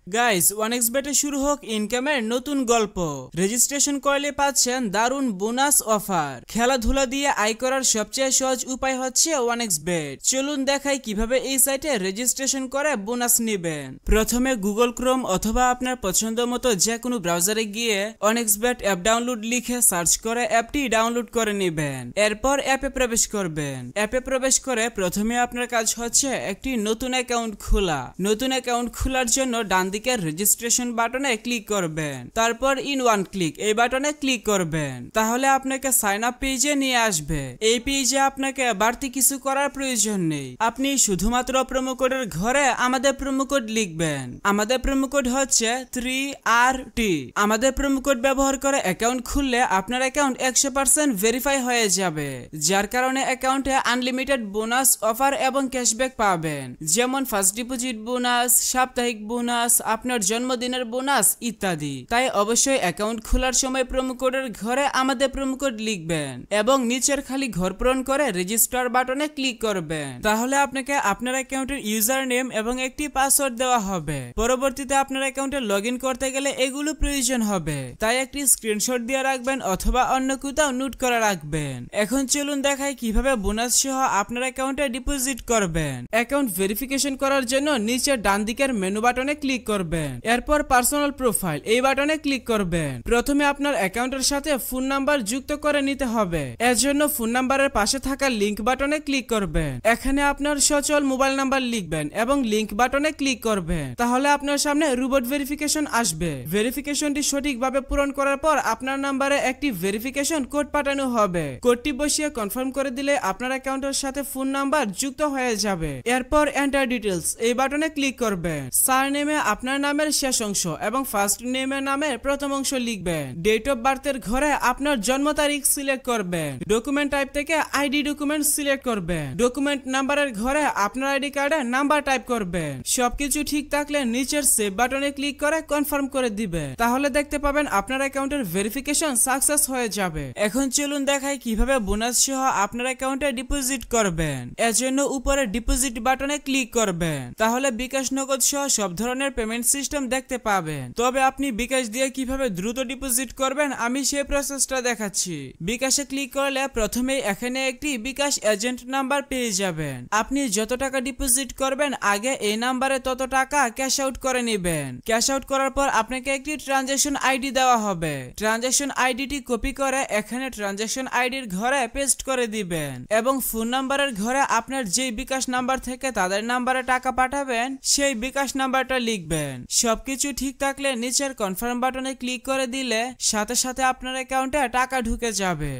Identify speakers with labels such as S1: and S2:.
S1: Guys, ওয়ানএক্সবেটে শুরু হোক ইনকামের নতুন গল্প। রেজিস্ট্রেশন করলে পাচ্ছেন দারুণ বোনাস অফার। খেলাধুলা দিয়ে আয় করার সবচেয়ে সহজ উপায় হচ্ছে ওয়ানএক্সবেট। চলুন দেখাই কিভাবে এই সাইটে রেজিস্ট্রেশন করে বোনাস নেবেন। প্রথমে গুগল ক্রোম অথবা আপনার পছন্দ মতো যে কোনো ব্রাউজারে গিয়ে ওয়ানএক্সবেট অ্যাপ ডাউনলোড লিখে সার্চ করে অ্যাপটি ডাউনলোড করে নেবেন। এরপর অ্যাপে প্রবেশ করবেন। অ্যাপে প্রবেশ করে প্রথমে আপনার কাজ হচ্ছে একটি নতুন অ্যাকাউন্ট খোলা। নতুন অ্যাকাউন্ট খোলার জন্য ডান দিকের রেজিস্ট্রেশন বাটনে ক্লিক করবেন। তারপর ইন ওয়ান ক্লিক এই বাটনে ক্লিক করবেন। তাহলে আপনাকে সাইন আপ পেজে নিয়ে আসবে। এই পেজে আপনাকে বাড়তি কিছু করার প্রয়োজন নেই। আপনি শুধুমাত্র প্রোমো কোডের ঘরে আমাদের প্রোমো কোড লিখবেন। আমাদের প্রোমো কোড হচ্ছে 3RT। আমাদের প্রোমো কোড ব্যবহার করে অ্যাকাউন্ট খুললে আপনার অ্যাকাউন্ট 100% ভেরিফাই হয়ে যাবে, যার কারণে অ্যাকাউন্টে আনলিমিটেড বোনাস অফার এবং ক্যাশব্যাক পাবেন, যেমন ফার্স্ট ডিপোজিট বোনাস, সাপ্তাহিক বোনাস, আপনার জন্মদিনের বোনাস ইত্যাদি। তাই অবশ্যই অ্যাকাউন্ট খোলার সময় প্রোমো কোডের ঘরে আমাদের প্রোমো কোড লিখবেন এবং নিচের খালি ঘর পূরণ করে রেজিস্টার বাটনে ক্লিক করবেন। তাহলে আপনাকে আপনার অ্যাকাউন্টের ইউজার নেম এবং একটি পাসওয়ার্ড দেওয়া হবে। পরবর্তীতে আপনার অ্যাকাউন্টে লগইন করতে গেলে এগুলো প্রয়োজন হবে, তাই একটি স্ক্রিনশট দিয়ে রাখবেন অথবা অন্য কোথাও নোট করে রাখবেন। এখন চলুন দেখাই কিভাবে বোনাস সহ আপনার অ্যাকাউন্টে ডিপোজিট করবেন। অ্যাকাউন্ট ভেরিফিকেশন করার জন্য নিচের ডান দিকের মেনু বাটনে ক্লিক করবেন। এরপর পার্সোনাল প্রোফাইল এই বাটনে ক্লিক করবেন। প্রথমে আপনার অ্যাকাউন্টের সাথে ফোন নাম্বার যুক্ত করে নিতে হবে। এর জন্য ফোন নাম্বারের পাশে থাকা লিংক বাটনে ক্লিক করবেন। এখানে আপনার সচল মোবাইল নাম্বার লিখবেন এবং লিংক বাটনে ক্লিক করবেন। তাহলে আপনার সামনে রোবট ভেরিফিকেশন আসবে। ভেরিফিকেশনটি সঠিকভাবে পূরণ করার পর আপনার নাম্বারে একটি ভেরিফিকেশন কোড পাঠানো হবে। কোডটি বসিয়ে কনফার্ম করে দিলে আপনার অ্যাকাউন্টের সাথে ফোন নাম্বার যুক্ত হয়ে যাবে। এরপর এন্টার ডিটেইলস এই বাটনে ক্লিক করবেন। সারনেমে আপনার নামের শেষ অংশ এবং ফার্স্ট নেমের নামের প্রথম অংশ লিখবেন। ডেট অফ বার্থের ঘরে আপনার জন্ম তারিখ সিলেক্ট করবেন। ডকুমেন্ট টাইপ থেকে আইডি ডকুমেন্ট সিলেক্ট করবেন। ডকুমেন্ট নাম্বারের ঘরে আপনার আইডি কার্ডে নাম্বার টাইপ করবেন। সবকিছু ঠিক থাকলে নিচের সেভ বাটনে ক্লিক করে কনফার্ম করে দিবেন। তাহলে দেখতে পাবেন আপনার অ্যাকাউন্টের ভেরিফিকেশন সাকসেস হয়ে যাবে। এখন চলুন দেখাই কিভাবে বোনাস সহ আপনার অ্যাকাউন্টে ডিপোজিট করবেন। এর জন্য উপরে ডিপোজিট বাটনে ক্লিক করবেন। তাহলে বিকাশ, নগদ সহ সব ধরনের পেমেন্ট সিস্টেম দেখতে পাবেন। তবে আপনি বিকাশ দিয়ে কিভাবে দ্রুত ডিপোজিট করবেন আমি সেই প্রসেসটা দেখাচ্ছি। বিকাশে ক্লিক করলে প্রথমেই এখানে একটি বিকাশ এজেন্ট নাম্বার পেয়ে যাবেন। আপনি যত টাকা ডিপোজিট করবেন আগে এই নাম্বারে তত টাকা ক্যাশ আউট করে নেবেন। ক্যাশ আউট করার পর আপনাকে একটি ট্রানজাকশন আইডি দেওয়া হবে। ট্রানজাকশন আইডিটি কপি করে এখানে ট্রানজাকশন আইডির ঘরে পেস্ট করে দিবেন এবং ফোন নাম্বারের ঘরে আপনার যেই বিকাশ নাম্বার থেকে তাদের নাম্বারে টাকা পাঠাবেন সেই বিকাশ নাম্বারটা লিখবেন। সবকিছু ঠিক থাকলে নিচের কনফার্ম বাটনে ক্লিক করে দিলে সাথে সাথে আপনার অ্যাকাউন্টে টাকা ঢুকে যাবে।